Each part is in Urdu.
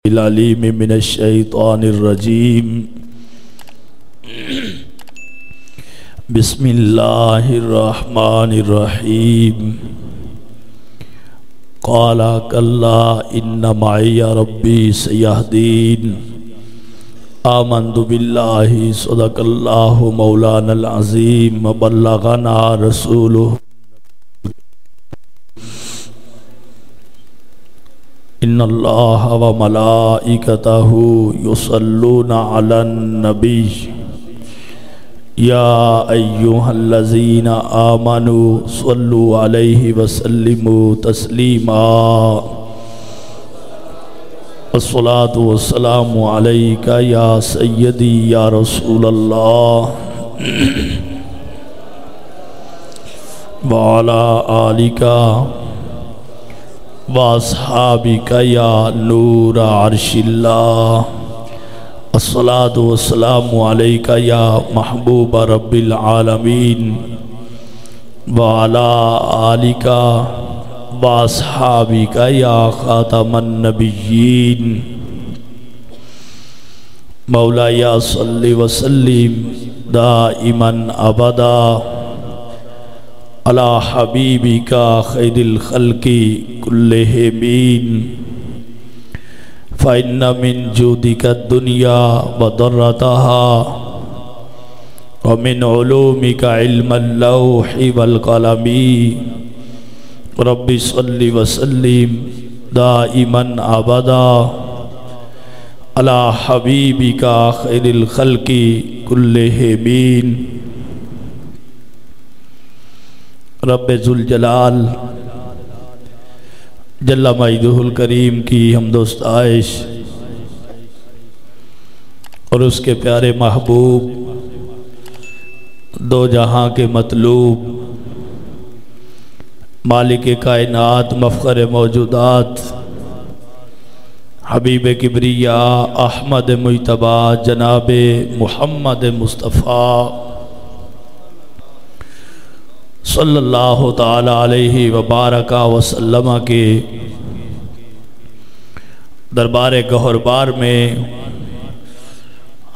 العلیم من الشیطان الرجیم بسم اللہ الرحمن الرحیم قال کلا ان معی ربی سیہدین آمنت باللہ صدق اللہ مولانا العظیم وبلغنا رسولہ ان اللہ و ملائکتہ یصلون علی النبی یا ایہا الذین آمنوا صلوا علیہ وسلموا تسلیما الصلاۃ والسلام علیک یا سیدی یا رسول اللہ وعلی آلک واصحابک یا نور عرش اللہ الصلاۃ والسلام علیک یا محبوب رب العالمین وعلی آلک واصحابک یا خاتم النبیین مولائی صلی وسلم دائما ابدا علی حبیبک خیر الخلق کلہم فإن من جودک الدنیا وضرتها ومن علومک علم اللوح والقلم رب صلی وسلم دائما ابدا علی حبیبک خیر الخلق کلہم رب ذوالجلال جل مجدہ الکریم کی حمد و ستائش اور اس کے پیارے محبوب دو جہاں کے مطلوب مالک کائنات مفخر موجودات حبیب کبریاء احمد مجتبی جناب محمد مصطفیٰ صلی اللہ تعالی علیہ وبارک وسلم کے دربار گہربار میں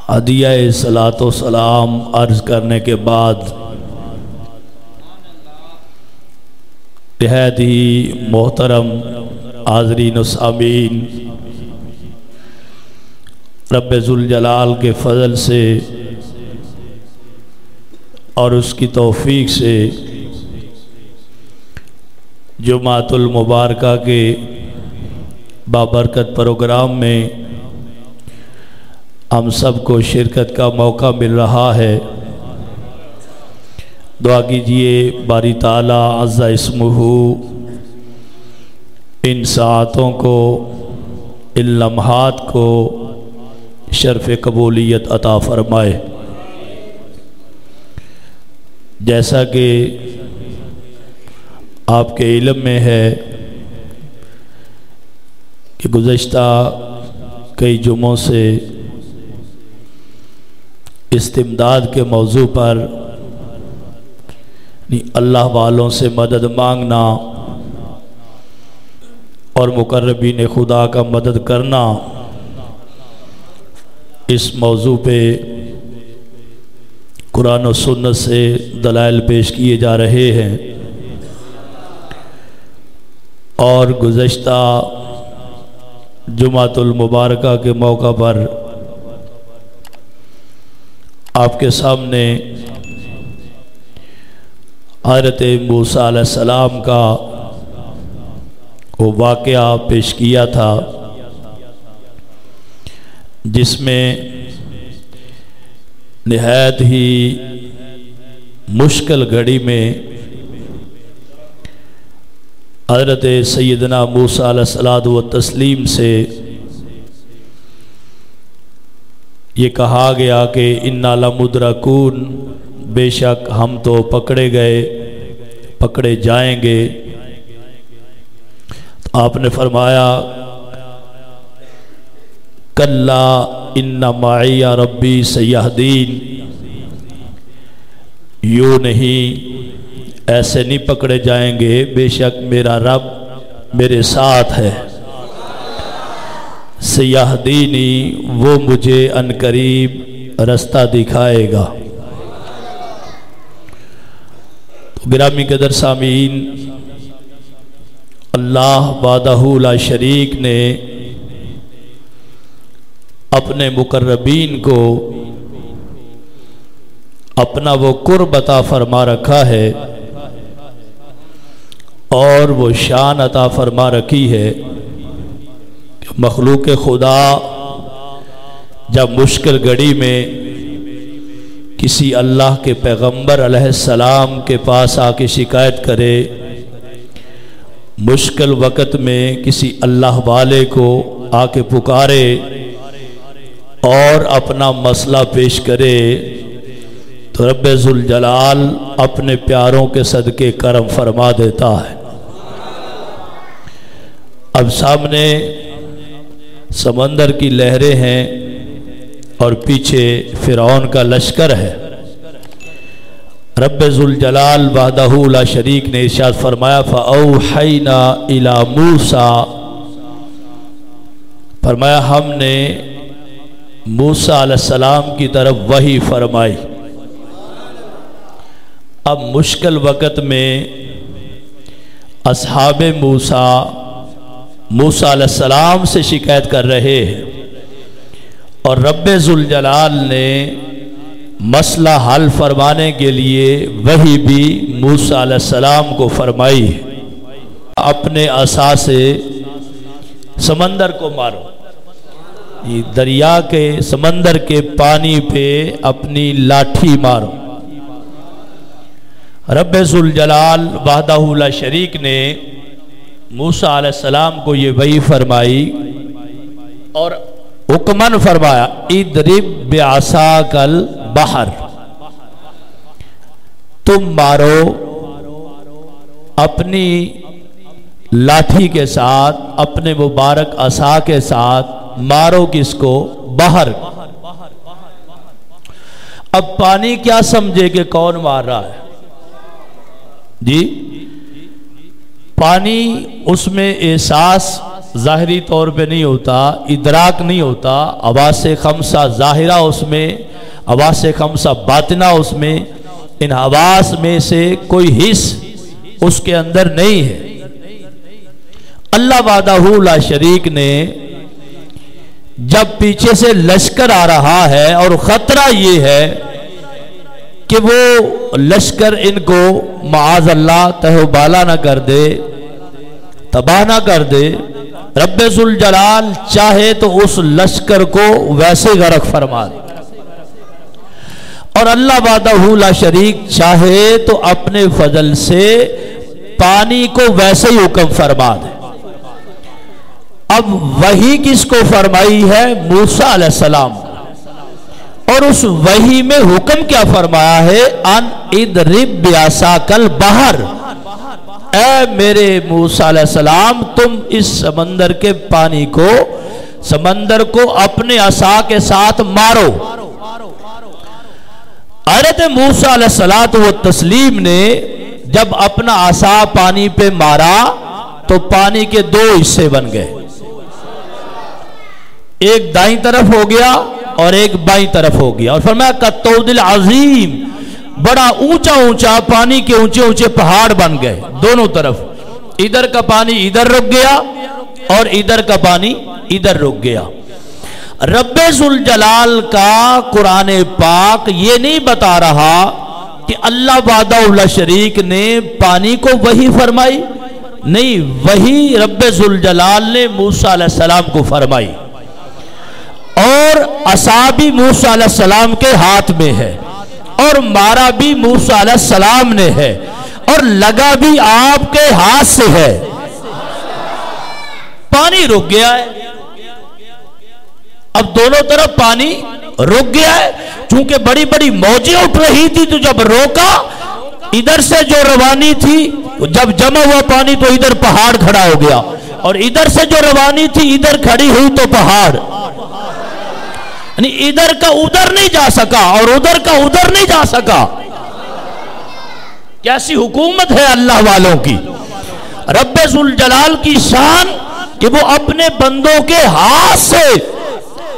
ہدیہ صلاۃ و سلام عرض کرنے کے بعد نہایت ہی محترم حاضرین و سامعین، رب ذوالجلال کے فضل سے اور اس کی توفیق سے جمعۃ المبارکہ کے بابرکت پروگرام میں ہم سب کو شرکت کا موقع مل رہا ہے۔ دعا کیجئے باری تعالی عز اسمہ ان ساعتوں کو، ان لمحات کو شرف قبولیت عطا فرمائے۔ جیسا کہ آپ کے علم میں ہے کہ گزشتہ کئی جمعوں سے استمداد کے موضوع پر اللہ والوں سے مدد مانگنا اور مقربین خدا کا مدد کرنا، اس موضوع پہ قرآن و سنت سے دلائل پیش کیے جا رہے ہیں، اور گزشتہ جمعۃ المبارکہ کے موقع پر آپ کے سامنے حضرت موسیٰ علیہ السلام کا وہ واقعہ پیش کیا تھا جس میں نہایت ہی مشکل گھڑی میں حضرت سیدنا موسیٰ علیہ الصلوۃ والتسلیم سے یہ کہا گیا کہ اِنَّا لَمُدْرَكُونَ، بے شک ہم تو پکڑے گئے، پکڑے جائیں گے۔ تو آپ نے فرمایا کلا ان معی ربی سیہدین، یوں نہیں، ایسے نہیں پکڑے جائیں گے، بے شک میرا رب میرے ساتھ ہے۔ سیہدینی، وہ مجھے ان قریب رستہ دکھائے گا۔ تو گرامی قدر سامعین، اللہ وحدہ لا شریک نے اپنے مقربین کو اپنا وہ قرب عطا فرما رکھا ہے اور وہ شان عطا فرما رکھی ہے کہ مخلوق خدا جب مشکل گھڑی میں کسی اللہ کے پیغمبر علیہ السلام کے پاس آ کے شکایت کرے، مشکل وقت میں کسی اللہ والے کو آ کے پکارے اور اپنا مسئلہ پیش کرے، تو رب ذوالجلال اپنے پیاروں کے صدقے کرم فرما دیتا ہے۔ اب سامنے سمندر کی لہریں ہیں اور پیچھے فرعون کا لشکر ہے۔ رب ذوالجلال وحدہ لا شریک نے ارشاد فرمایا فَأَوْحَيْنَا إِلَى مُوسَىٰ، فرمایا ہم نے موسیٰ علیہ السلام کی طرف وحی فرمائی۔ اب مشکل وقت میں اصحاب موسیٰ علیہ السلام سے شکایت کر رہے ہیں اور رب ذوالجلال نے مسئلہ حل فرمانے کے لیے وحی بھی موسیٰ علیہ السلام کو فرمائی، اپنے عصا سے سمندر کو مارو، دریا کے سمندر کے پانی پہ اپنی لاٹھی مارو۔ رب ذوالجلال وحدہ لا شریک نے موسیٰ علیہ السلام کو یہ وحی فرمائی اور حکمن فرمایا اضرب بعصاک البحر، تم مارو اپنی لاٹھی کے ساتھ، اپنے مبارک عصا کے ساتھ مارو کس کو؟ بحر۔ اب پانی کیا سمجھے کہ کون مار رہا ہے؟ جی پانی اس میں احساس ظاہری طور پہ نہیں ہوتا، ادراک نہیں ہوتا، حواس خمسہ ظاہرہ اس میں، حواس خمسہ باطنہ اس میں، ان حواس میں سے کوئی حص اس کے اندر نہیں ہے۔ اللہ وحدہ لا شریک نے جب پیچھے سے لشکر آ رہا ہے اور خطرہ یہ ہے کہ وہ لشکر ان کو معاذ اللہ تہو بالا نہ کر دے، تباہ نہ کر دے، رب ذوالجلال چاہے تو اس لشکر کو ویسے غرق فرما دے، اور اللہ وحدہ لا شریک چاہے تو اپنے فضل سے پانی کو ویسے ہی حکم فرما دے۔ اب وحی کس کو فرمائی ہے؟ موسیٰ علیہ السلام، اور اس وحی میں حکم کیا فرمایا ہے؟ ان اضرب بعصاک البحر، اے میرے موسیٰ علیہ السلام تم اس سمندر کے پانی کو، سمندر کو اپنے عصا کے ساتھ مارو۔ حضرت موسیٰ علیہ السلام نے جب اپنا عصا پانی پہ مارا تو پانی کے دو حصے بن گئے، ایک دائیں طرف ہو گیا اور ایک بائیں طرف ہو گیا، اور فرمایا کالطود العظیم، بڑا اونچا اونچا پانی کے اونچے اونچے پہاڑ بن گئے دونوں طرف، ادھر کا پانی ادھر رک گیا اور ادھر کا پانی ادھر رک گیا۔ رب ذوالجلال کا قرآن پاک یہ نہیں بتا رہا کہ اللہ وحدہ لا شریک نے پانی کو وحی فرمائی، نہیں، وحی رب ذوالجلال نے موسیٰ علیہ السلام کو فرمائی، اور عصا بھی موسیٰ علیہ السلام کے ہاتھ میں ہے، اور مارا بھی موسیٰ علیہ السلام نے ہے، اور لگا بھی آپ کے ہاتھ سے ہے۔ پانی رک گیا ہے، اب دونوں طرف پانی رک گیا ہے، چونکہ بڑی بڑی موجیں اٹھ رہی تھی تو جب روکا، ادھر سے جو روانی تھی جب جمع ہوا پانی تو ادھر پہاڑ کھڑا ہو گیا، اور ادھر سے جو روانی تھی ادھر کھڑی ہوئی تو پہاڑ، یعنی ادھر کا ادھر نہیں جا سکا اور ادھر کا ادھر نہیں جا سکا۔ کیسی حکومت ہے اللہ والوں کی! رب ذوالجلال کی شان کہ وہ اپنے بندوں کے ہاتھ سے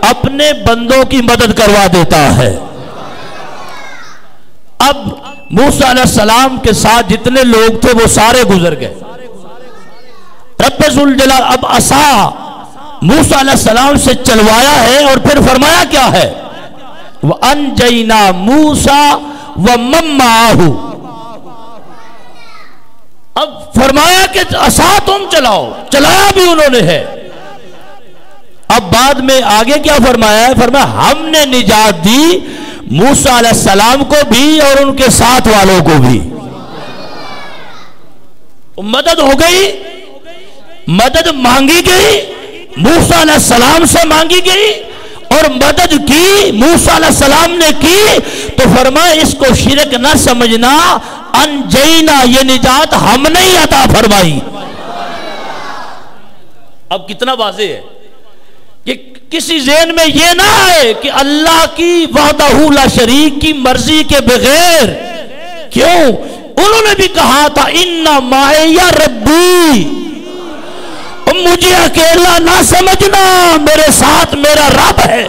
اپنے بندوں کی مدد کروا دیتا ہے۔ اب موسیٰ علیہ السلام کے ساتھ جتنے لوگ تھے وہ سارے گزر گئے۔ رب ذوالجلال اب عصا موسیٰ علیہ السلام سے چلوایا ہے اور پھر فرمایا کیا ہے؟ وَأَنْجَيْنَا مُوسَى وَمَن مَّعَهُ۔ اب فرمایا کہ عصا تم چلاؤ، چلایا بھی انہوں نے ہے۔ اب بعد میں آگے کیا فرمایا ہے؟ فرمایا ہم نے نجات دی موسیٰ علیہ السلام کو بھی اور ان کے ساتھ والوں کو بھی۔ مدد ہو گئی، مدد مانگی گئی، موسیٰ علیہ السلام سے مانگی گئی اور مدد کی موسیٰ علیہ السلام نے کی، تو فرمایا اس کو شرک نہ سمجھنا، انجینا یہ نجات ہم نے ہی عطا فرمائی۔ اب کتنا واضح ہے کہ کسی ذہن میں یہ نہ آئے کہ اللہ کی وحدہ لا شریک کی مرضی کے بغیر، کیوں؟ انہوں نے بھی کہا تھا ان معی ربی، مجھے اکیلا نہ سمجھنا، میرے ساتھ میرا رب ہے،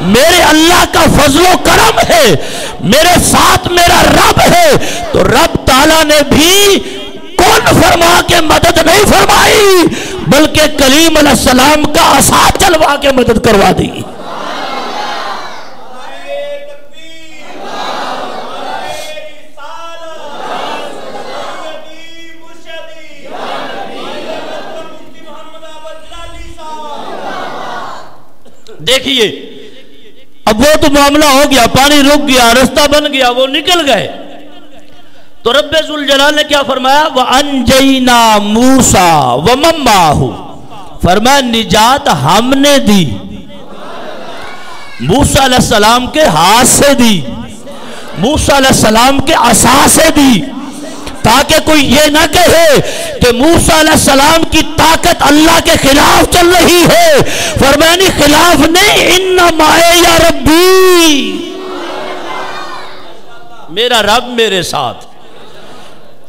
میرے اللہ کا فضل و کرم ہے، میرے ساتھ میرا رب ہے۔ تو رب تعالیٰ نے بھی کون فرما کے مدد نہیں فرمائی، بلکہ کلیم علیہ السلام کا عصا چلوا کے مدد کروا دی۔ دیکھیے اب وہ تو معاملہ ہو گیا، پانی رک گیا، رستہ بن گیا، وہ نکل گئے، تو رب ذوالجلال نے کیا فرمایا؟ وَأَنْجَيْنَا مُوسَى وَمَن مَّعَهُ، فرمایا نجات ہم نے دی، موسیٰ علیہ السلام کے ہاتھ سے دی، موسیٰ علیہ السلام کے عصا سے دی، تاکہ کوئی یہ نہ کہے کہ موسیٰ علیہ السلام کی طاقت اللہ کے خلاف چل رہی ہے۔ فرمایا نہیں، خلاف نہیں، ان معی ربی، میرا رب میرے ساتھ۔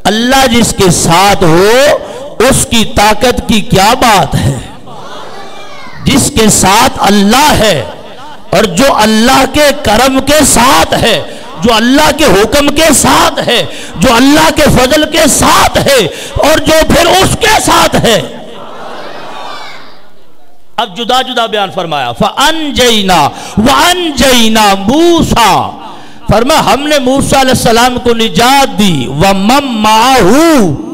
اللہ جس کے ساتھ ہو اس کی طاقت کی کیا بات ہے؟ جس کے ساتھ اللہ ہے اور جو اللہ کے کرم کے ساتھ ہے، جو اللہ کے حکم کے ساتھ ہے، جو اللہ کے فضل کے ساتھ ہے، اور جو پھر اس کے ساتھ ہے۔ اب جدا جدا بیان فرمایا، فَأَنْجَيْنَا وَأَنْجَيْنَا مُوسَى، فرمایا ہم نے موسیٰ علیہ السلام کو نجات دی، وَمَن مَّعَهُ،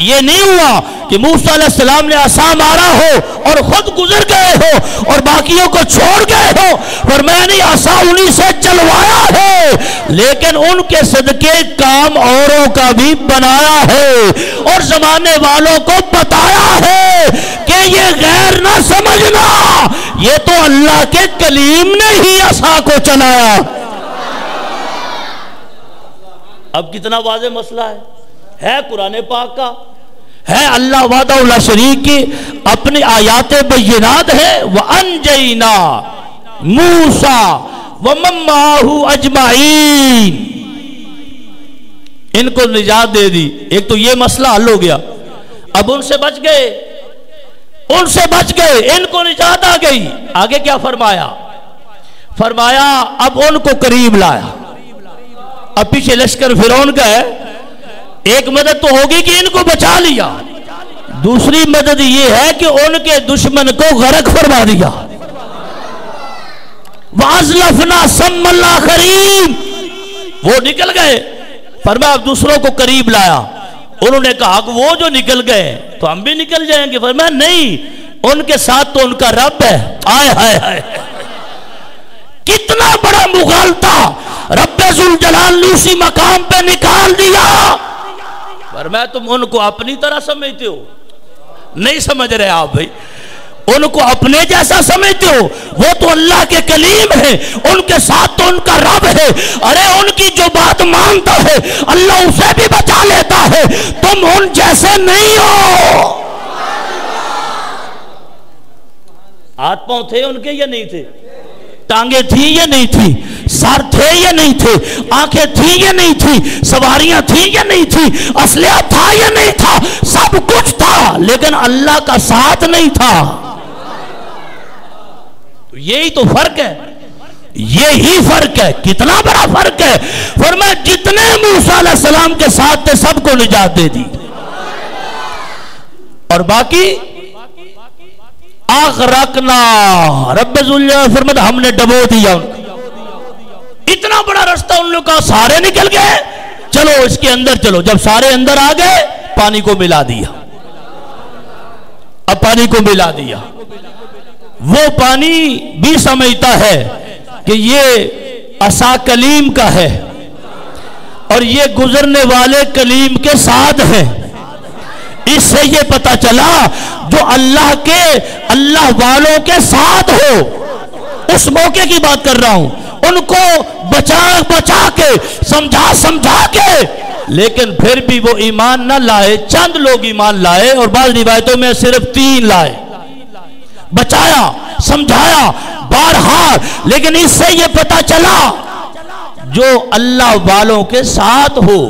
یہ نہیں ہوا کہ موسیٰ علیہ السلام نے عصا مارا ہو اور خود گزر گئے ہو اور باقیوں کو چھوڑ گئے ہو، فرمایا نہیں، عصا انہی سے چلوایا ہے، لیکن ان کے صدقے کام اوروں کا بھی بنایا ہے اور زمانے والوں کو بتایا ہے کہ یہ غیر نہ سمجھنا، یہ تو اللہ کے کلیم نے ہی عصا کو چلایا۔ اب کتنا واضح مسئلہ ہے قرآن پاک کا، ہے اللہ وحدہ لا شریک کی اپنی آیات بینات ہے۔ وَأَنْجَيْنَا مُوسَى وَمَن مَّعَهُ أَجْمَعِينَ، ان کو نجات دے دی۔ ایک تو یہ مسئلہ حل ہو گیا، اب ان سے بچ گئے، ان سے بچ گئے، ان کو نجات آ گئی۔ آگے کیا فرمایا؟ فرمایا اب ان کو قریب لایا۔ اب پیچھے لشکر فرعون کا ہے، ایک مدد تو ہوگی کہ ان کو بچا لیا، دوسری مدد یہ ہے کہ ان کے دشمن کو غرق فرما دیا۔ وَأَزْلَفْنَا ثَمَّ الْآخَرِينَ، وہ نکل گئے، فرمایا اب دوسروں کو قریب لایا۔ انہوں نے کہا کہ وہ جو نکل گئے تو ہم بھی نکل جائیں گے، فرمایا نہیں، ان کے ساتھ تو ان کا رب ہے۔ آئے ہائے ہائے، کتنا بڑا مغالطہ رب ذوالجلال نے اسی مقام پہ نکال دیا۔ فرمایا تم ان کو اپنی طرح سمجھتے ہو، نہیں سمجھ رہے آپ بھائی، ان کو اپنے جیسا سمجھتے ہو، وہ تو اللہ کے کلیم ہے، ان کے ساتھ تو ان کا رب ہے۔ ارے ان کی جو بات مانتا ہے اللہ اسے بھی بچا لیتا ہے، تم ان جیسے نہیں ہو۔ ہاتھ پاؤں تھے ان کے یا نہیں تھے؟ ٹانگیں تھی یا نہیں تھی؟ سر تھے یا نہیں تھے, آنکھیں تھیں یا نہیں تھی, سواریاں تھیں یا نہیں تھی, اسلحہ تھا یا نہیں تھا, سب کچھ تھا لیکن اللہ کا ساتھ نہیں تھا. یہی تو فرق ہے, یہی فرق ہے. کتنا بڑا فرق ہے. فرمایا جتنے موسیٰ علیہ السلام کے ساتھ تھے سب کو نجات دے دی, اور باقی اغرقنا, رب ذوالجلال فرماتا ہم نے ڈبو دیا. اتنا بڑا رستہ ان لوگوں کا, سارے نکل گئے, چلو اس کے اندر چلو. جب سارے اندر آ گئے پانی کو ملا دیا. اب پانی کو ملا دیا. وہ پانی بھی سمجھتا ہے کہ یہ عصا کلیم کا ہے اور یہ گزرنے والے کلیم کے ساتھ ہے. اس سے یہ پتا چلا جو اللہ والوں کے ساتھ ہو, اس موقع کی بات کر رہا ہوں, ان کو بچا کے سمجھا کے, لیکن پھر بھی وہ ایمان نہ لائے. چند لوگ ایمان لائے اور بعض روایتوں میں صرف 3 لائے. بچایا, سمجھایا, بہرحال, لیکن اس سے یہ پتا چلا جو اللہ والوں کے ساتھ ہو.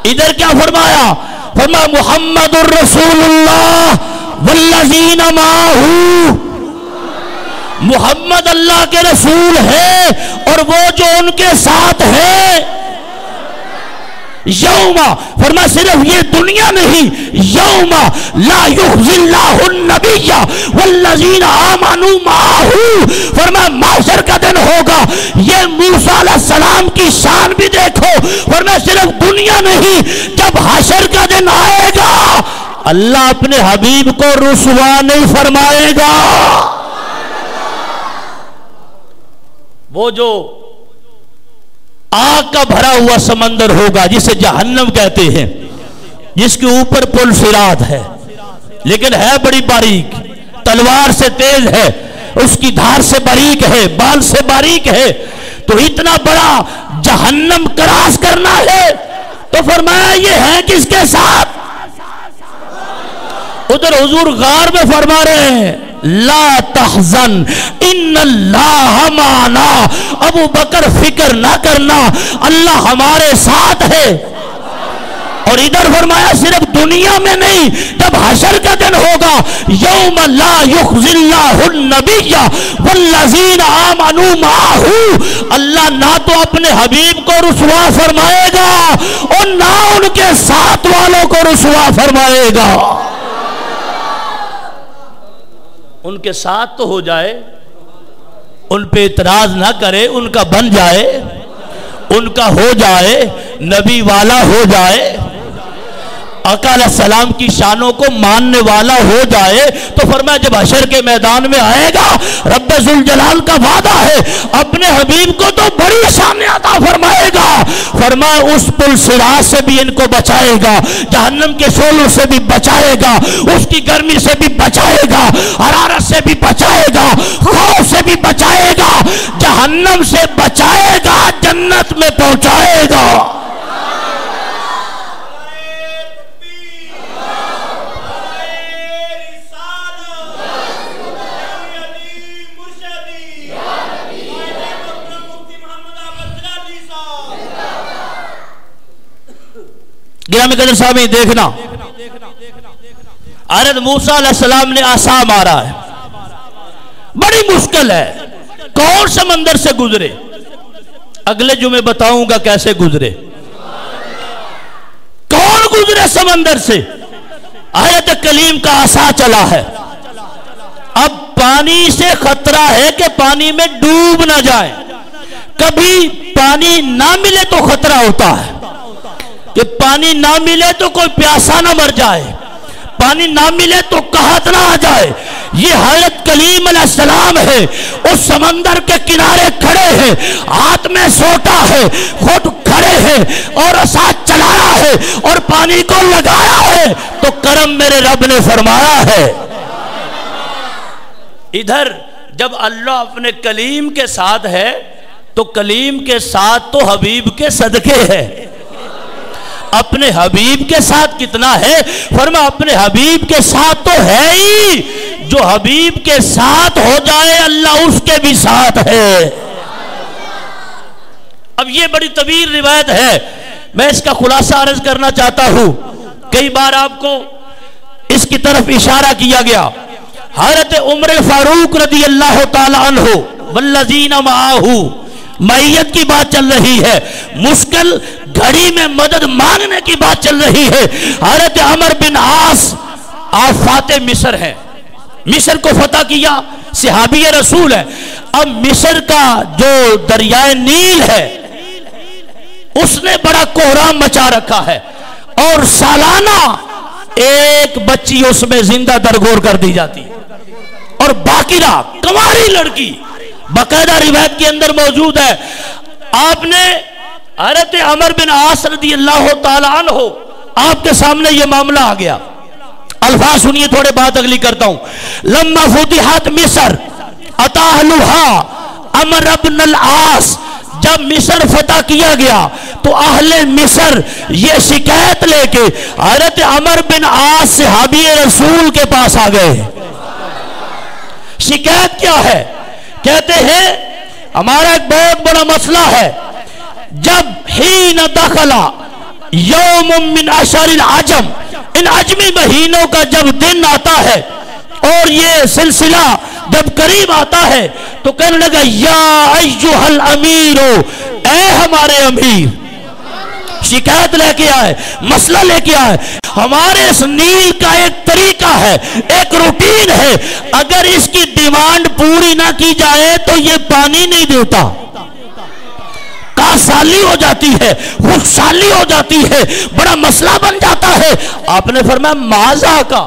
ادھر کیا فرمایا؟ فرمایا محمد الرسول اللہ والذین معہ, محمد اللہ کے رسول ہے اور وہ جو ان کے ساتھ ہے. یوم, فرمایا صرف یہ دنیا نہیں, یوم لا یخزی اللہ النبی والذین آمنوا معہ, فرمایا محشر کا دن ہوگا. یہ موسیٰ علیہ السلام کی شان بھی دیکھو. فرمایا صرف دنیا نہیں, جب حشر کا دن آئے گا اللہ اپنے حبیب کو رسوا نہیں فرمائے گا. وہ جو آگ کا بھرا ہوا سمندر ہوگا جسے جہنم کہتے ہیں, جس کے اوپر پل صراط ہے لیکن ہے بڑی باریک, تلوار سے تیز ہے, اس کی دھار سے باریک ہے, بال سے باریک ہے. تو اتنا بڑا جہنم کراس کرنا ہے تو فرمایا یہ ہے کس کے ساتھ؟ ادھر حضور غار میں فرما رہے ہیں لا تحزن ان اللہ معنا, ابو بکر فکر نہ کرنا اللہ ہمارے ساتھ ہے. اور ادھر فرمایا صرف دنیا میں نہیں, جب حشر کا دن ہوگا یوم لا یخزی اللہ النبی والذین آمنوا معہ, اللہ نہ تو اپنے حبیب کو رسوا فرمائے گا اور نہ ان کے ساتھ والوں کو رسوا فرمائے گا. ان کے ساتھ تو ہو جائے, ان پہ اعتراض نہ کرے, ان کا بن جائے, ان کا ہو جائے, نبی والا ہو جائے, آقا علیہ السلام کی شانوں کو ماننے والا ہو جائے. تو فرمایا جب حشر کے میدان میں آئے گا رب ذوالجلال کا وعدہ ہے اپنے حبیب کو تو بڑی شان عطا فرمائے گا. فرمایا اس پل صراط سے بھی ان کو بچائے گا, جہنم کے شعلوں سے بھی بچائے گا, اس کی گرمی سے بھی بچائے گا, حرارت سے بھی بچائے گا, خوف سے بھی بچائے گا, جہنم سے بچائے گا, جنت میں پہنچائے گا. گرامی قدر صاحب دیکھنا, حضرت موسیٰ علیہ السلام نے عصا مارا ہے, بڑی مشکل ہے. کون سمندر سے گزرے؟ اگلے جمعے بتاؤں گا کیسے گزرے. کون گزرے سمندر سے؟ حضرت کلیم کا عصا چلا ہے. اب پانی سے خطرہ ہے کہ پانی میں ڈوب نہ جائے. کبھی پانی نہ ملے تو خطرہ ہوتا ہے کہ پانی نہ ملے تو کوئی پیاسا نہ مر جائے, پانی نہ ملے تو قحط نہ آ جائے. یہ حضرت کلیم علیہ السلام ہے, اس سمندر کے کنارے کھڑے ہیں, ہاتھ میں سوٹا ہے, خود کھڑے ہیں اور عصا چلایا ہے اور پانی کو لگایا ہے. تو کرم میرے رب نے فرمایا ہے. ادھر جب اللہ اپنے کلیم کے ساتھ ہے تو کلیم کے ساتھ تو حبیب کے صدقے ہے. اپنے حبیب کے ساتھ کتنا ہے؟ فرما اپنے حبیب کے ساتھ تو ہے ہی, جو حبیب کے ساتھ ہو جائے اللہ اس کے بھی ساتھ ہے. اب یہ بڑی طویل روایت ہے، میں اس کا خلاصہ عرض کرنا چاہتا ہوں. کئی بار آپ کو اس کی طرف اشارہ کیا گیا. حضرت عمر فاروق رضی اللہ تعالی عنہ والذین معاہ، معیت کی بات چل رہی ہے، مشکل گھڑی میں مدد مانگنے کی بات چل رہی ہے. حضرت عمر بن عاص آپ فاتح مصر ہیں، مصر کو فتح کیا، صحابی رسول ہے. اب مصر کا جو دریائے نیل ہے اس نے بڑا کوہرام مچا رکھا ہے، اور سالانہ ایک بچی اس میں زندہ درگور کر دی جاتی ہے، اور باقیرہ کنواری لڑکی باقاعدہ روایت کے اندر موجود ہے. آپ نے حضرت عمر بن عاص رضی اللہ تعالی عنہ، آپ کے سامنے یہ معاملہ آ گیا. الفاظ سنیے، تھوڑے بات اگلی کرتا ہوں. لما فتحت مصر اتا اہلھا عمر بن العاص، جب مصر فتح کیا گیا تو اہل مصر یہ شکایت لے کے حضرت عمر بن عاص صحابی رسول کے پاس آ گئے. شکایت کیا ہے؟ کہتے ہیں ہمارا ایک بہت بڑا مسئلہ ہے، جب حین دخلا یوم من اشہر العجم، ان عجمی مہینوں کا جب دن آتا ہے اور یہ سلسلہ جب قریب آتا ہے تو کہنے لگا یا ایھا الامیر، اے ہمارے امیر. شکایت لے کے آئے، مسئلہ لے کے آئے. ہمارے اس نیل کا ایک طریقہ ہے، ایک روٹین ہے، اگر اس کی ڈیمانڈ پوری نہ کی جائے تو یہ پانی نہیں دیتا، کاسالی ہو جاتی ہے، خشکسالی ہو جاتی ہے، بڑا مسئلہ بن جاتا ہے. آپ نے فرمایا ماذا کا،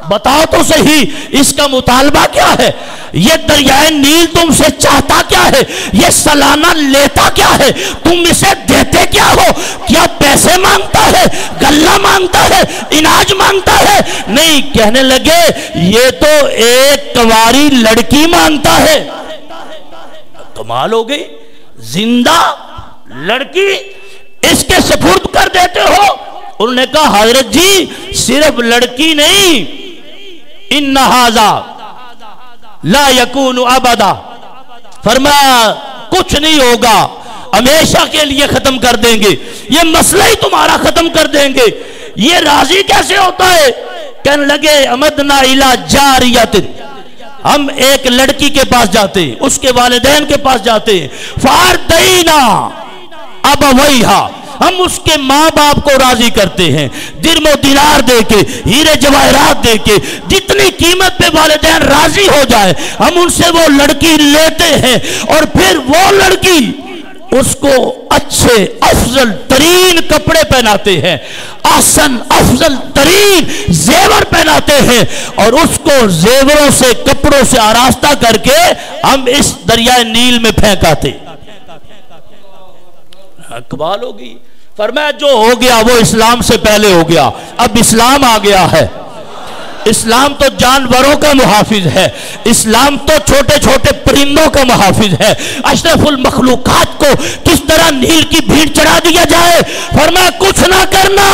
بتاؤ تو صحیح اس کا مطالبہ کیا ہے، یہ دریائے نیل تم سے چاہتا کیا ہے، یہ سالانہ لیتا کیا ہے، تم اسے دیتے کیا ہو، کیا پیسے مانگتا ہے، گلہ مانگتا ہے، اناج مانگتا ہے؟ نہیں، کہنے لگے یہ تو ایک کنواری لڑکی مانگتا ہے. کمال ہو گئی، زندہ لڑکی اس کے سپرد کر دیتے ہو. انہوں نے کہا حضرت جی صرف لڑکی نہیں، ان ھذا لا یکون ابدا، فرمایا کچھ نہیں ہوگا، ہمیشہ کے لیے ختم کر دیں گے، یہ مسئلہ ہی تمہارا ختم کر دیں گے. یہ راضی کیسے ہوتا ہے؟ کہنے لگے امدنا الی جاریت، ہم ایک لڑکی کے پاس جاتے ہیں، اس کے والدین کے پاس جاتے ہیں، فاردینا ابویھا، ہم اس کے ماں باپ کو راضی کرتے ہیں، درم و دینار دے کے، ہیرے جواہرات دے کے، جتنی قیمت پہ والدین راضی ہو جائے ہم ان سے وہ لڑکی لیتے ہیں، اور پھر وہ لڑکی اس کو اچھے افضل ترین کپڑے پہناتے ہیں، احسن افضل ترین زیور پہناتے ہیں، اور اس کو زیوروں سے کپڑوں سے آراستہ کر کے ہم اس دریائے نیل میں پھینکاتے. اقبال ہوگی. فرمایا جو ہو گیا وہ اسلام سے پہلے ہو گیا، اب اسلام آ گیا ہے. اسلام تو جانوروں کا محافظ ہے، اسلام تو چھوٹے چھوٹے پرندوں کا محافظ ہے. اشرف المخلوقات کو کس طرح نیل کی بھیڑ چڑھا دیا جائے، فرمایا کچھ نہ کرنا،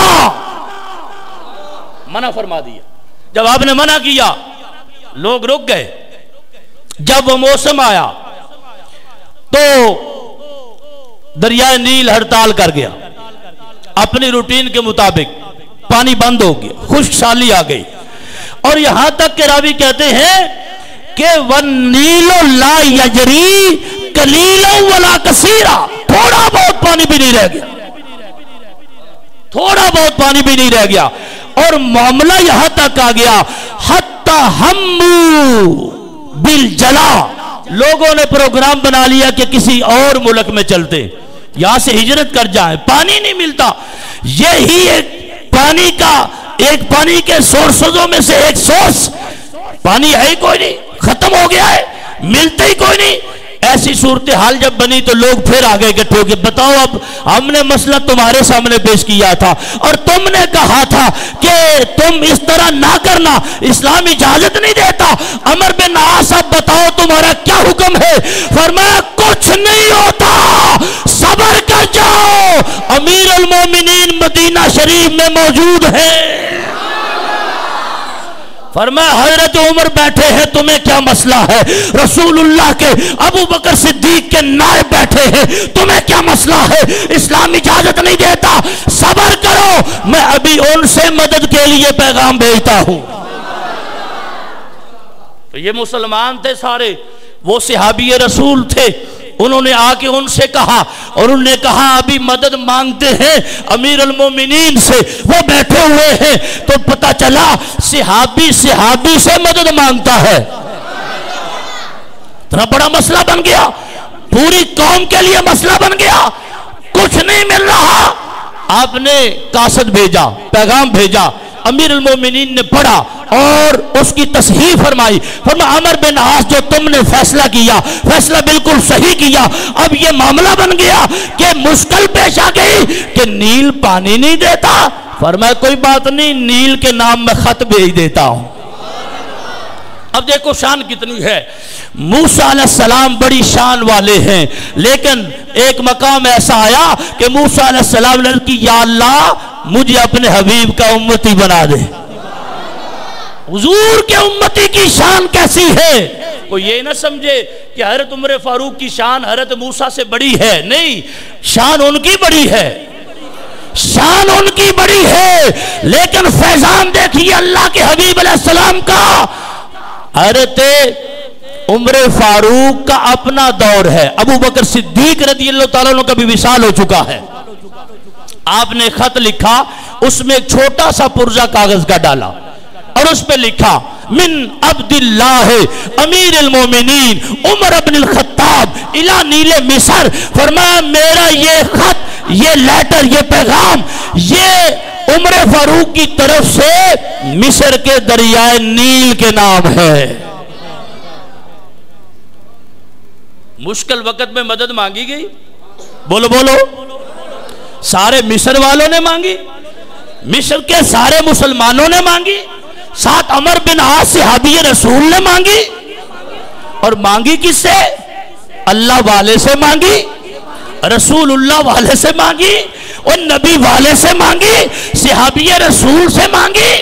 منع فرما دیا. جب آپ نے منع کیا لوگ رک گئے. جب وہ موسم آیا تو دریائے نیل ہڑتال کر گیا اپنی روٹین کے مطابق، پانی بند ہو گیا، خشک سالی آ گئی. اور یہاں تک کہ راوی کہتے ہیں کہ وَالنِّيلُ لَا يَجْرِي قَلِيلًا وَلَا كَثِيرًا، تھوڑا بہت پانی بھی نہیں رہ گیا، تھوڑا بہت پانی بھی نہیں رہ گیا. اور معاملہ یہاں تک آ گیا حَتَّى هَمُّوا بِالْجَلَا، لوگوں نے پروگرام بنا لیا کہ کسی اور ملک میں چلتے، یہاں سے ہجرت کر جائیں، پانی نہیں ملتا. یہی ایک پانی کے سورسزوں میں سے ایک سورس، پانی ہے ہی کوئی نہیں، ختم ہو گیا ہے، ملتا ہی کوئی نہیں. ایسی صورتحال جب بنی تو لوگ پھر آگے اکٹھے ہو کے بتاؤ اب ہم نے مسئلہ تمہارے سامنے پیش کیا تھا اور تم نے کہا تھا کہ تم اس طرح نہ کرنا، اسلام اجازت نہیں دیتا. عمر بن عاص اب بتاؤ تمہارا کیا حکم ہے؟ فرمایا کچھ نہیں ہوتا، صبر کر جاؤ، امیر المومنین مدینہ شریف میں موجود ہے. فرمایا حضرت عمر بیٹھے ہیں تمہیں کیا مسئلہ ہے؟ رسول اللہ کے ابو بکر صدیق کے نائب بیٹھے ہیں تمہیں کیا مسئلہ ہے؟ اسلام اجازت نہیں دیتا، صبر کرو، میں ابھی ان سے مدد کے لیے پیغام بھیجتا ہوں۔ تو یہ مسلمان تھے سارے، وہ صحابی رسول تھے، انہوں نے آ کے ان سے کہا اور انہوں نے کہا ابھی مدد مانگتے ہیں امیر المومنین سے، وہ بیٹھے ہوئے ہیں۔ تو پتہ چلا صحابی سے مدد مانگتا ہے، اتنا بڑا مسئلہ بن گیا، پوری قوم کے لیے مسئلہ بن گیا، کچھ نہیں مل رہا۔ آپ نے قاصد بھیجا، پیغام بھیجا، امیر المومنین نے پڑھا اور اس کی تصحیح فرمائی، فرمایا عمر بن عاص جو تم نے فیصلہ کیا، فیصلہ بالکل صحیح کیا، اب یہ معاملہ بن گیا کہ مشکل پیش آ گئی کہ نیل پانی نہیں دیتا۔ فرمایا کوئی بات نہیں، نیل کے نام میں خط بھیج دیتا ہوں۔ اب دیکھو شان کتنی ہے، موسیٰ علیہ السلام بڑی شان والے ہیں، لیکن ایک مقام ایسا آیا کہ موسیٰ علیہ السلام نے کہا یا اللہ مجھے اپنے حبیب کا امتی بنا دے۔ حضور کے امتی کی شان کیسی ہے؟ کوئی یہ نہ سمجھے کہ حضرت عمر فاروق کی شان حضرت موسیٰ سے بڑی ہے، نہیں، شان ان کی بڑی ہے، شان ان کی بڑی ہے، لیکن فیضان دیکھیے اللہ کے حبیب علیہ السلام کا۔ حضرت عمر فاروق کا اپنا دور ہے، ابو بکر صدیق رضی اللہ تعالیٰ عنہ کا بھی وصال ہو چکا ہے۔ آپ نے خط لکھا، اس میں ایک چھوٹا سا پرزہ کاغذ کا ڈالا اور اس پہ لکھا من عبد اللہ امیر المومنین عمر بن الخطاب الى نیل مصر۔ فرمایا میرا یہ خط، یہ لیٹر، یہ پیغام، یہ عمر فاروق کی طرف سے مصر کے دریائے نیل کے نام ہے۔ مشکل وقت میں مدد مانگی گئی، بولو بولو، سارے مصر والوں نے مانگی، مصر کے سارے مسلمانوں نے مانگی، ساتھ عمر بن عاص صحابی رسول نے مانگی، اور مانگی کس سے؟ اللہ والے سے مانگی، رسول اللہ والے سے مانگی، اور نبی والے سے مانگی، صحابی رسول سے مانگی،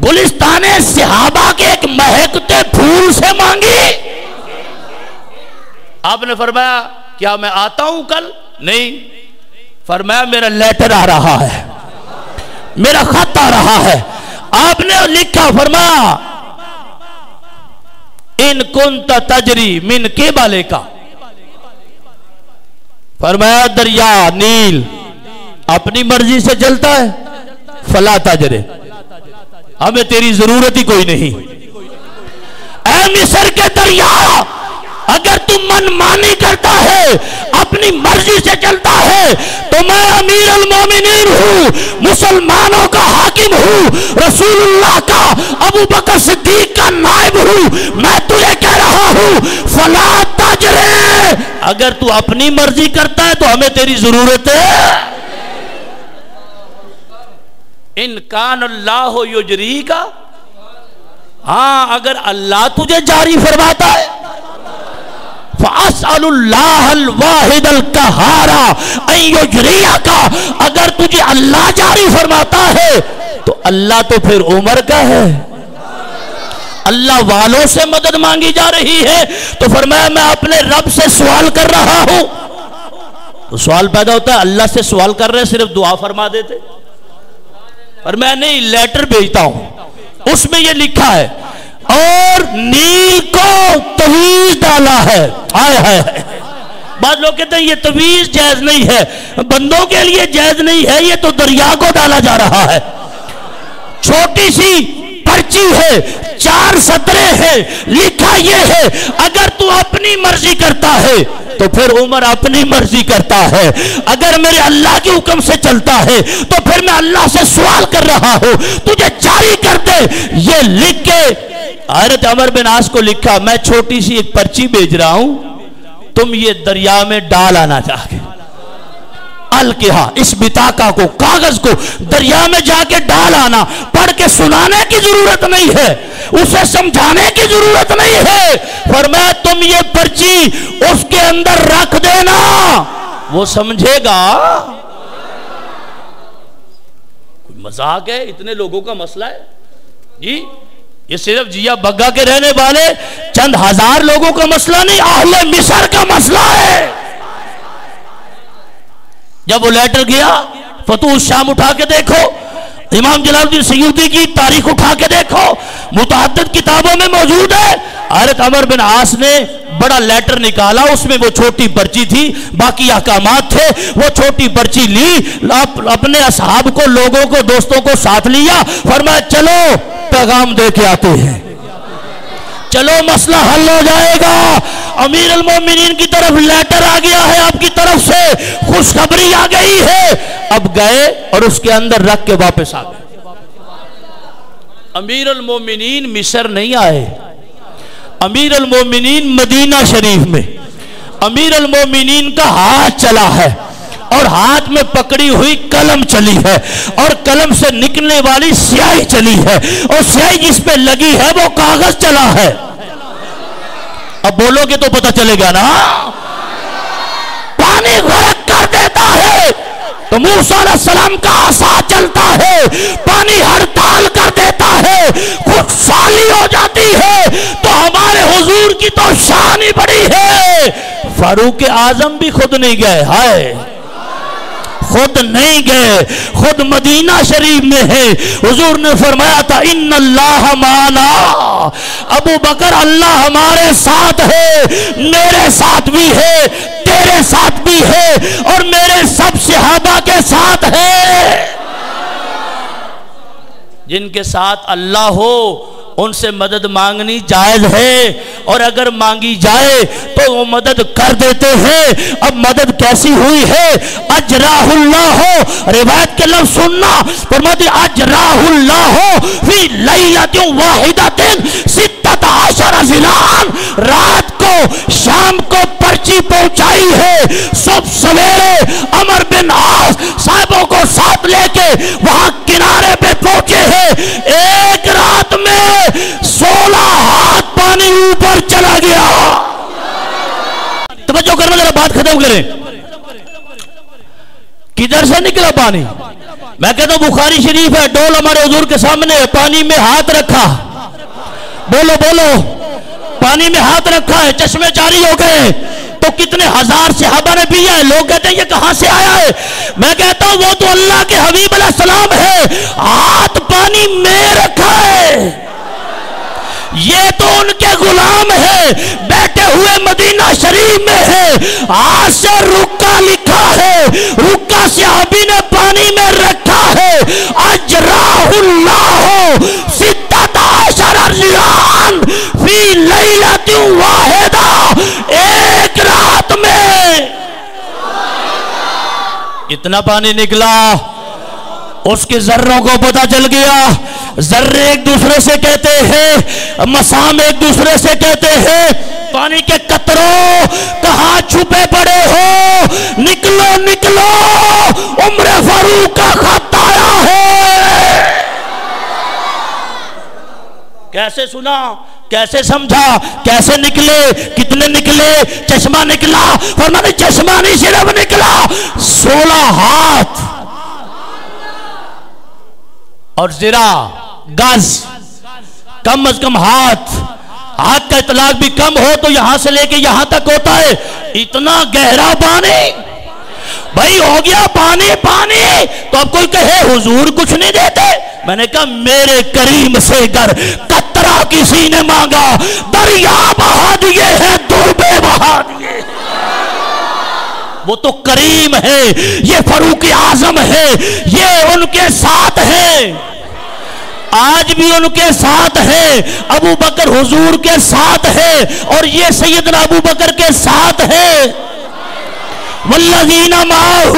گلستان صحابہ کے ایک مہکتے پھول سے مانگی۔ آپ نے فرمایا کیا میں آتا ہوں کل؟ نہیں، فرمایا میرا لیٹر آ رہا ہے، میرا خط آ رہا ہے۔ آپ نے لکھا، فرمایا ان کنت تجری من قبل کا، فرمایا دریا نیل اپنی مرضی سے چلتا ہے، فلا تجرے، ہمیں تیری ضرورت ہی کوئی نہیں۔ اے مصر کے دریا، اگر تم من مانی کرتا ہے، اپنی مرضی سے چلتا ہے، تو میں امیر المومنین ہوں، مسلمانوں کا حاکم ہوں، رسول اللہ کا ابو بکر صدیق کا نائب ہوں، میں تجھے کہہ رہا ہوں فلا تجرے، اگر تو اپنی مرضی کرتا ہے تو ہمیں تیری ضرورت ہے۔ ان کان اللہ یجری کا، ہاں اگر اللہ تجھے جاری فرماتا ہے، فَأَسْأَلُ اللَّهَ الْوَاحِدَ الْقَهَّارَ أَن يُجْرِيَكَ، اگر تجھے اللہ جاری فرماتا ہے تو اللہ تو پھر عمر کا ہے، اللہ والوں سے مدد مانگی جا رہی ہے، تو فرمایا میں اپنے رب سے سوال کر رہا ہوں۔ تو سوال پیدا ہوتا ہے، اللہ سے سوال کر رہے صرف دعا فرما دیتے، اور میں نہیں، لیٹر بھیجتا ہوں، اس میں یہ لکھا ہے اور نیل کو تویز ڈالا ہے۔ آئے ہے، بعض لوگ کہتے ہیں یہ تویز جائز نہیں ہے، بندوں کے لیے جائز نہیں ہے، یہ تو دریا کو ڈالا جا رہا ہے۔ چھوٹی سی پرچی ہے، 4 سطریں ہیں، لکھا یہ ہے اگر تو اپنی مرضی کرتا ہے تو پھر عمر اپنی مرضی کرتا ہے، اگر میرے اللہ کے حکم سے چلتا ہے تو پھر میں اللہ سے سوال کر رہا ہوں تجھے جاری کر دے۔ یہ لکھ کے حضرت عمر بن عاص کو لکھا، میں چھوٹی سی ایک پرچی بھیج رہا ہوں، تم یہ دریا میں ڈال آنا چاہ کے، الکہا، اس بطاقہ کو، کاغذ کو دریا میں جا کے ڈال آنا، پڑھ کے سنانے کی ضرورت نہیں ہے، اسے سمجھانے کی ضرورت نہیں ہے، فرمایا تم یہ پرچی اس کے اندر رکھ دینا، وہ سمجھے گا۔ کوئی مذاق ہے؟ اتنے لوگوں کا مسئلہ ہے، جی یہ صرف جیا بگا کے رہنے والے چند ہزار لوگوں کا مسئلہ نہیں، اہل مصر کا مسئلہ ہے۔ جب وہ لیٹر گیا، فتوح الشام اٹھا کے دیکھو، امام جلال الدین سیوطی کی تاریخ اٹھا کے دیکھو، متعدد کتابوں میں موجود ہے۔ حضرت عمر بن عاص نے بڑا لیٹر نکالا، اس میں وہ چھوٹی پرچی تھی، باقی احکامات تھے، وہ چھوٹی پرچی لی، اپنے اصحاب کو، لوگوں کو، دوستوں کو ساتھ لیا، فرمایا چلو پیغام دے کے آتے ہیں، چلو مسئلہ حل ہو جائے گا۔ امیر المومنین کی طرف لیٹر آ گیا ہے، آپ کی طرف سے خوشخبری آ گئی ہے۔ اب گئے اور اس کے اندر رکھ کے واپس آ گئے۔ امیر المومنین مصر نہیں آئے، امیر المومنین مدینہ شریف میں، امیر المومنین کا ہاتھ چلا ہے اور ہاتھ میں پکڑی ہوئی قلم چلی ہے اور قلم سے نکلنے والی سیاہی چلی ہے اور سیاہی جس پہ لگی ہے وہ کاغذ چلا ہے۔ اب بولو گے تو پتہ چلے گا نا۔ پانی غرق کر دیتا ہے تو موسیٰ علیہ السلام کا عصا چلتا ہے، پانی ہڑتال کر دیتا ہے، خود سالی ہو جاتی ہے، تو ہمارے حضور کی تو شان ہی بڑی ہے۔ فاروق اعظم بھی خود نہیں گئے، ہائے خود نہیں گئے، خود مدینہ شریف میں ہے۔ حضور نے فرمایا تھا ان اللہ معنا، ابو بکر اللہ ہمارے ساتھ ہے، میرے ساتھ بھی ہے، تیرے ساتھ بھی ہے اور میرے سب صحابہ کے ساتھ ہے۔ جن کے ساتھ اللہ ہو ان سے مدد مانگنی جائز ہے، اور اگر مانگی جائے تو وہ مدد کر دیتے ہیں۔ اب مدد کیسی ہوئی ہے؟ اجراہ اللہ، روایت کے لفظ سننا، فرماتے اجراہ اللہ فی لیلۃ واحدۃ 16 ضلعان، رات کو شام کو پرچی پہنچائی ہے، صبح سویرے عمر بن عاص صاحبوں کو ساتھ لے کے وہاں کنارے پہ پہنچے ہیں، ایک رات میں 16 ہاتھ پانی اوپر چلا گیا۔ توجہ کرنا، ذرا بات ختم کریں۔ کدھر سے نکلا پانی؟ میں کہتا ہوں بخاری شریف ہے، ڈول ہمارے حضور کے سامنے، پانی میں ہاتھ رکھا، بولو بولو، پانی میں ہاتھ رکھا ہے، چشمے جاری ہو گئے، تو کتنے ہزار صحابہ نے پیا ہے۔ لوگ کہتے ہیں یہ کہاں سے آیا ہے؟ میں کہتا ہوں وہ تو اللہ کے حبیب علیہ السلام ہے، ہاتھ پانی میں رکھا ہے، یہ تو ان کے غلام ہے، بیٹھے ہوئے مدینہ شریف میں ہے، ہاتھ سے رکا لکھا ہے، رکا صحابی نے پانی میں رکھا ہے۔ اجراہ اللہ 16 ضلعان فی لیلۃ واحدہ، ایک رات میں اتنا پانی نکلا، اس کے ذروں کو پتہ چل گیا، ذرے ایک دوسرے سے کہتے ہیں، مسام ایک دوسرے سے کہتے ہیں، پانی کے قطروں کہاں چھپے پڑے ہو، نکلو نکلو، عمر فاروق کا خط آیا ہے۔ کیسے سنا، کیسے سمجھا، کیسے نکلے، کتنے نکلے؟ چشمہ نکلا، فرماتے چشمہ نہیں صرف نکلا، 16 ہاتھ اور ذرا گز، کم از کم ہاتھ کا اطلاق بھی کم ہو تو یہاں سے لے کے یہاں تک ہوتا ہے، اتنا گہرا پانی۔ بھائی ہو گیا پانی پانی، تو اب کوئی کہے حضور کچھ نہیں دیتے، میں نے کہا میرے کریم سے گر قطرہ کسی نے مانگا، دریا بہا دیے ہیں، دربے بہا دیے، وہ تو کریم ہے، یہ فاروق اعظم ہے، یہ ان کے ساتھ ہے، آج بھی ان کے ساتھ ہے، ابو بکر حضور کے ساتھ ہے، اور یہ سیدنا ابو بکر کے ساتھ ہے، والذین معہ،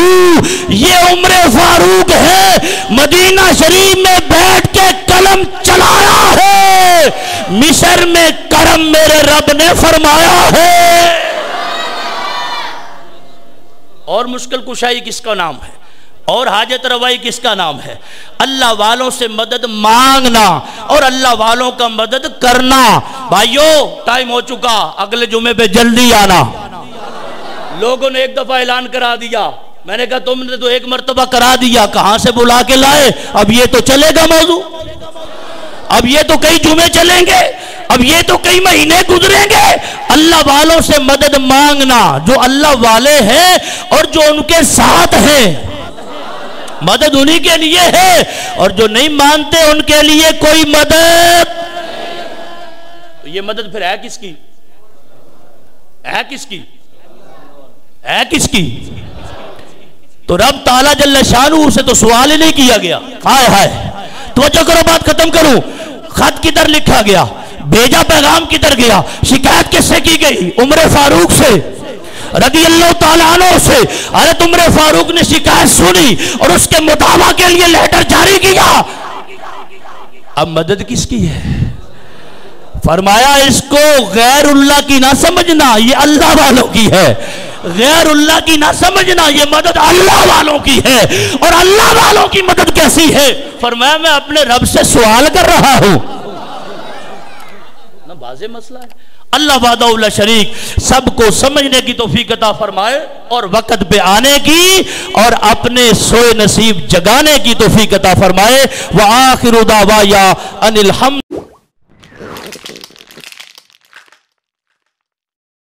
یہ عمر فاروق ہے، مدینہ شریف میں بیٹھ کے قلم چلایا ہے، مصر میں کرم میرے رب نے فرمایا ہے۔ اور مشکل کشائی کس کا نام ہے؟ اور حاجت روائی کس کا نام ہے؟ اللہ والوں سے مدد مانگنا اور اللہ والوں کا مدد کرنا۔ بھائیو ٹائم ہو چکا، اگلے جمعے پہ جلدی آنا۔ لوگوں نے ایک دفعہ اعلان کرا دیا، میں نے کہا تم نے تو ایک مرتبہ کرا دیا، کہاں سے بلا کے لائے؟ اب یہ تو چلے گا موضوع، اب یہ تو کئی جمعے چلیں گے، اب یہ تو کئی مہینے گزریں گے، اللہ والوں سے مدد مانگنا، جو اللہ والے ہیں اور جو ان کے ساتھ ہیں، مدد انہی کے لیے ہے، اور جو نہیں مانتے ان کے لیے کوئی مدد۔ تو یہ مدد پھر ہے کس کی؟ ہے کس کی؟ ہے کس کی؟ تو رب تعالیٰ جل شانہ سے تو سوال ہی نہیں کیا گیا۔ ہائے ہائے، توجہ کرو، بات ختم کروں۔ خط کدھر لکھا گیا، بھیجا پیغام کدھر گیا، شکایت کس سے کی گئی؟ عمر فاروق سے رضی اللہ تعالیٰ عنہ سے۔ حضرت عمر فاروق نے شکایت سنی اور اس کے مطالبہ کے لیے لیٹر جاری کیا۔ اب مدد کس کی ہے؟ فرمایا اس کو غیر اللہ کی نہ سمجھنا، یہ اللہ والوں کی ہے۔ غیر اللہ کی نہ سمجھنا، یہ مدد اللہ والوں کی ہے۔ اور اللہ والوں کی مدد کیسی ہے؟ فرمایا میں اپنے رب سے سوال کر رہا ہوں۔ نا واضح مسئلہ ہے۔ اللہ وحدہ لا شریک سب کو سمجھنے کی توفیق عطا فرمائے اور وقت پہ آنے کی اور اپنے سوئے نصیب جگانے کی توفیق عطا فرمائے۔ وآخر دعوایا ان الحمد